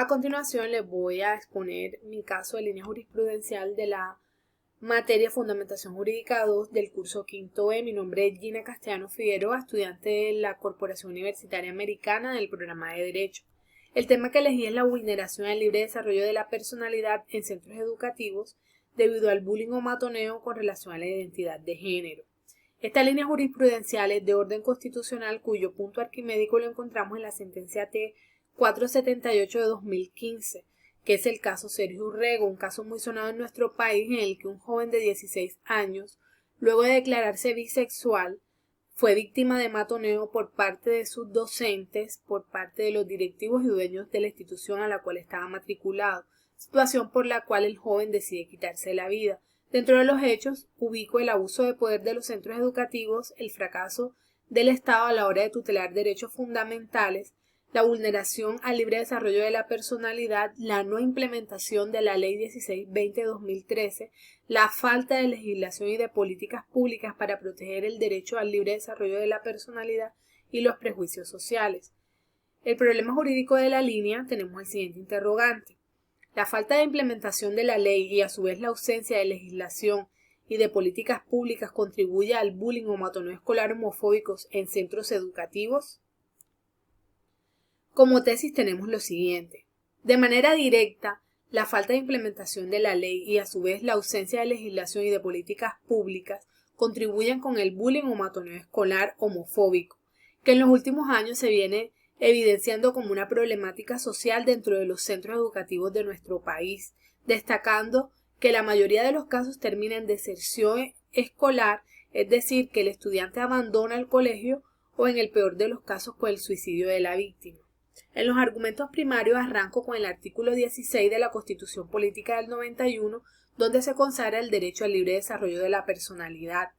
A continuación les voy a exponer mi caso de línea jurisprudencial de la materia Fundamentación Jurídica 2 del curso quinto B. Mi nombre es Gina Castellano Figueroa, estudiante de la Corporación Universitaria Americana del programa de Derecho. El tema que elegí es la vulneración al libre desarrollo de la personalidad en centros educativos debido al bullying o matoneo con relación a la identidad de género. Esta línea jurisprudencial es de orden constitucional cuyo punto arquimédico lo encontramos en la sentencia T 478 de 2015, que es el caso Sergio Urrego, un caso muy sonado en nuestro país en el que un joven de 16 años, luego de declararse bisexual, fue víctima de matoneo por parte de sus docentes, por parte de los directivos y dueños de la institución a la cual estaba matriculado, situación por la cual el joven decide quitarse la vida. Dentro de los hechos, ubico el abuso de poder de los centros educativos, el fracaso del Estado a la hora de tutelar derechos fundamentales, la vulneración al libre desarrollo de la personalidad, la no implementación de la Ley 1620 de 2013, la falta de legislación y de políticas públicas para proteger el derecho al libre desarrollo de la personalidad y los prejuicios sociales. El problema jurídico de la línea tenemos el siguiente interrogante. La falta de implementación de la ley y a su vez la ausencia de legislación y de políticas públicas contribuye al bullying o matoneo escolar homofóbicos en centros educativos. Como tesis tenemos lo siguiente. De manera directa, la falta de implementación de la ley y a su vez la ausencia de legislación y de políticas públicas contribuyen con el bullying o matoneo escolar homofóbico, que en los últimos años se viene evidenciando como una problemática social dentro de los centros educativos de nuestro país, destacando que la mayoría de los casos termina en deserción escolar, es decir, que el estudiante abandona el colegio o en el peor de los casos con el suicidio de la víctima. En los argumentos primarios arranco con el artículo 16 de la Constitución Política del 91, donde se consagra el derecho al libre desarrollo de la personalidad.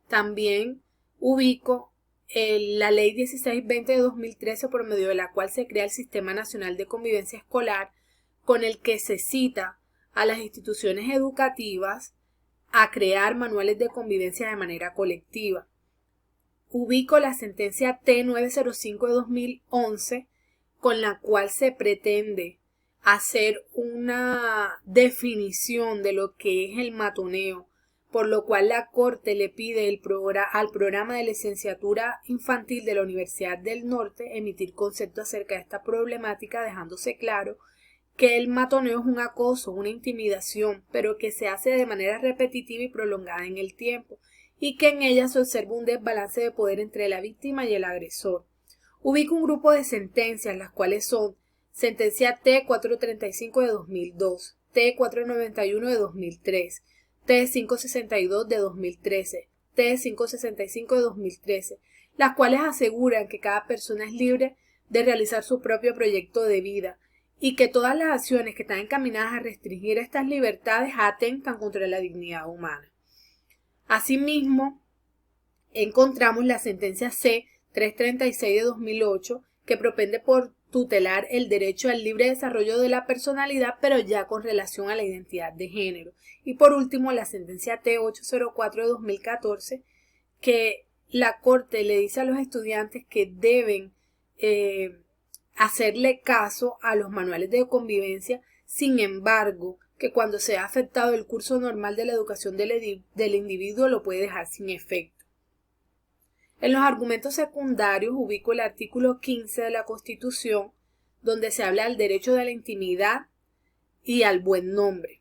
También ubico la Ley 1620 de 2013, por medio de la cual se crea el Sistema Nacional de Convivencia Escolar, con el que se cita a las instituciones educativas a crear manuales de convivencia de manera colectiva. Ubico la sentencia T 905 de 2011, con la cual se pretende hacer una definición de lo que es el matoneo, por lo cual la Corte le pide al programa de licenciatura infantil de la Universidad del Norte emitir conceptos acerca de esta problemática, dejándose claro que el matoneo es un acoso, una intimidación, pero que se hace de manera repetitiva y prolongada en el tiempo, y que en ella se observa un desbalance de poder entre la víctima y el agresor. Ubico un grupo de sentencias, las cuales son sentencia T 435 de 2002, T 491 de 2003, T 562 de 2013, T 565 de 2013, las cuales aseguran que cada persona es libre de realizar su propio proyecto de vida y que todas las acciones que están encaminadas a restringir estas libertades atentan contra la dignidad humana. Asimismo, encontramos la sentencia C 336 de 2008, que propende por tutelar el derecho al libre desarrollo de la personalidad, pero ya con relación a la identidad de género. Y por último, la sentencia T 804 de 2014, que la Corte le dice a los estudiantes que deben hacerle caso a los manuales de convivencia, sin embargo, que cuando se ha afectado el curso normal de la educación del individuo lo puede dejar sin efecto. En los argumentos secundarios ubico el artículo 15 de la Constitución, donde se habla del derecho de la intimidad y al buen nombre.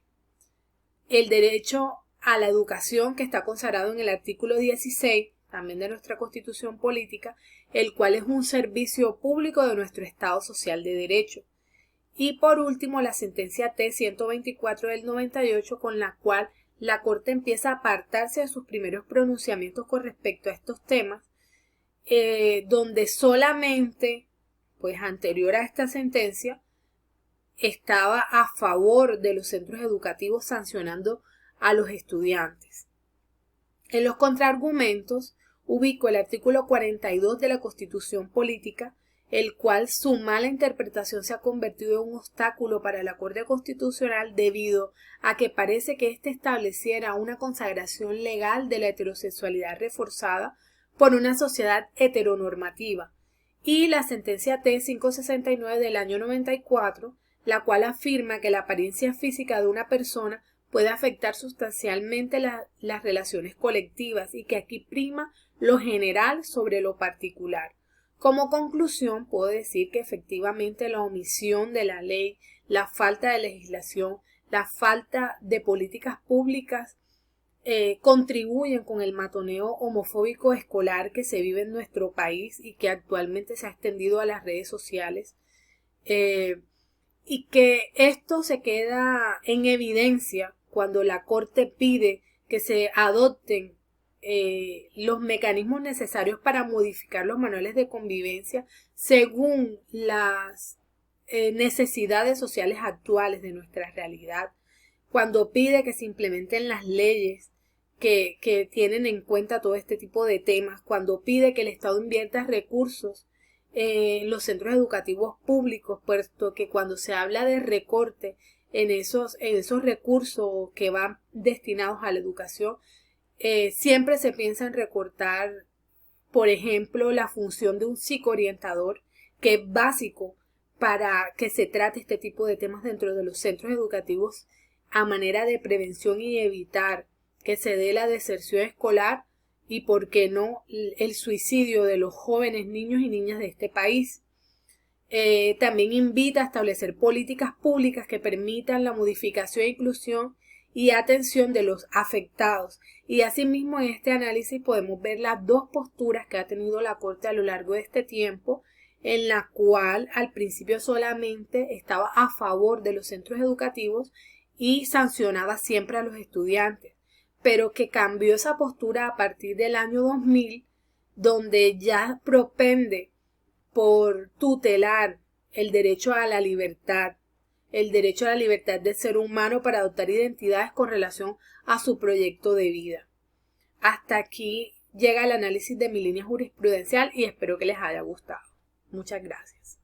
El derecho a la educación, que está consagrado en el artículo 16, también de nuestra Constitución Política, el cual es un servicio público de nuestro Estado Social de Derecho. Y por último, la sentencia T 124 del 98, con la cual la Corte empieza a apartarse de sus primeros pronunciamientos con respecto a estos temas, donde solamente, pues anterior a esta sentencia, estaba a favor de los centros educativos sancionando a los estudiantes. En los contraargumentos ubico el artículo 42 de la Constitución Política, el cual su mala interpretación se ha convertido en un obstáculo para la Corte Constitucional debido a que parece que éste estableciera una consagración legal de la heterosexualidad reforzada por una sociedad heteronormativa, y la sentencia T 569 del año 94, la cual afirma que la apariencia física de una persona puede afectar sustancialmente las relaciones colectivas y que aquí prima lo general sobre lo particular. Como conclusión, puedo decir que efectivamente la omisión de la ley, la falta de legislación, la falta de políticas públicas contribuyen con el matoneo homofóbico escolar que se vive en nuestro país y que actualmente se ha extendido a las redes sociales. Y que esto se queda en evidencia cuando la Corte pide que se adopten los mecanismos necesarios para modificar los manuales de convivencia según las necesidades sociales actuales de nuestra realidad, cuando pide que se implementen las leyes que tienen en cuenta todo este tipo de temas, cuando pide que el Estado invierta recursos en los centros educativos públicos, puesto que cuando se habla de recorte en esos recursos que van destinados a la educación, siempre se piensa en recortar, por ejemplo, la función de un psicoorientador, que es básico para que se trate este tipo de temas dentro de los centros educativos a manera de prevención y evitar que se dé la deserción escolar y, por qué no, el suicidio de los jóvenes niños y niñas de este país. También invita a establecer políticas públicas que permitan la modificación e inclusión y atención de los afectados. Y asimismo en este análisis podemos ver las dos posturas que ha tenido la Corte a lo largo de este tiempo, en la cual al principio solamente estaba a favor de los centros educativos y sancionaba siempre a los estudiantes, pero que cambió esa postura a partir del año 2000, donde ya propende por tutelar el derecho a la libertad, el derecho a la libertad del ser humano para adoptar identidades con relación a su proyecto de vida. Hasta aquí llega el análisis de mi línea jurisprudencial y espero que les haya gustado. Muchas gracias.